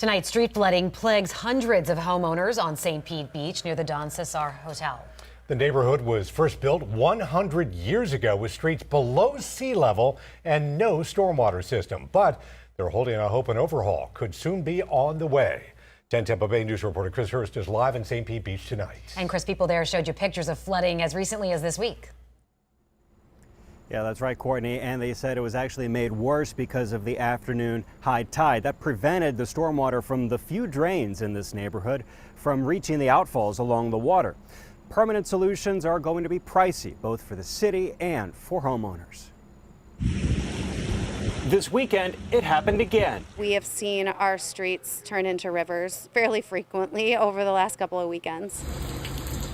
Tonight, street flooding plagues hundreds of homeowners on St. Pete Beach near the Don Cesar Hotel. The neighborhood was first built 100 years ago with streets below sea level and no stormwater system. But they're holding out hope an overhaul could soon be on the way. 10 Tampa Bay News reporter Chris Hurst is live in St. Pete Beach tonight. And Chris, people there showed you pictures of flooding as recently as this week. Yeah, that's right, Courtney. And they said it was actually made worse because of the afternoon high tide. That prevented the stormwater from the few drains in this neighborhood from reaching the outfalls along the water. Permanent solutions are going to be pricey, both for the city and for homeowners. This weekend, it happened again. We have seen our streets turn into rivers fairly frequently over the last couple of weekends.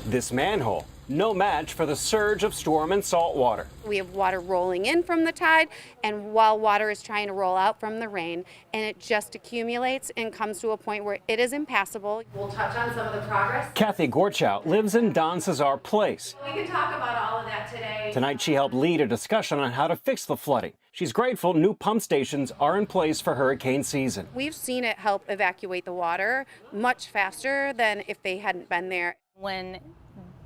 This manhole, no match for the surge of storm and salt water. We have water rolling in from the tide, and while water is trying to roll out from the rain, and it just accumulates and comes to a point where it is impassable. We'll touch on some of the progress. Kathy Gorchow lives in Don Cesar Place. We can talk about all of that today. Tonight, she helped lead a discussion on how to fix the flooding. She's grateful new pump stations are in place for hurricane season. We've seen it help evacuate the water much faster than if they hadn't been there. When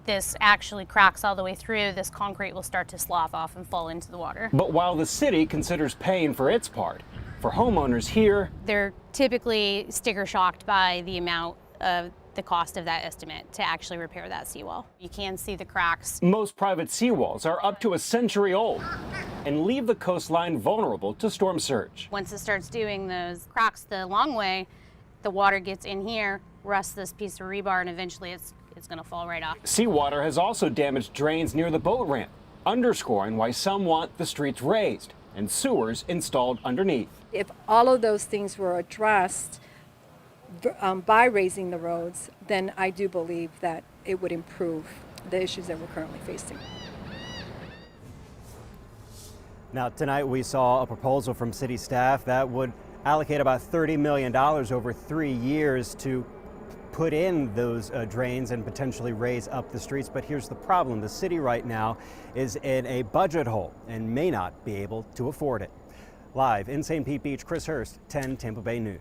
this actually cracks all the way through, this concrete will start to slough off and fall into the water. But while the city considers paying for its part, for homeowners here, they're typically sticker shocked by the amount of the cost of that estimate to actually repair that seawall. You can see the cracks. Most private seawalls are up to a century old and leave the coastline vulnerable to storm surge. Once it starts doing those cracks the long way, the water gets in here, rusts this piece of rebar, and eventually it's going to fall right off. Seawater has also damaged drains near the boat ramp, underscoring why some want the streets raised and sewers installed underneath. If all of those things were addressed by raising the roads, then I do believe that it would improve the issues that we're currently facing. Now, tonight we saw a proposal from city staff that would allocate about $30 million over 3 years to put in those drains and potentially raise up the streets. But here's the problem. The city right now is in a budget hole and may not be able to afford it. Live in St. Pete Beach, Chris Hurst, 10 Tampa Bay News.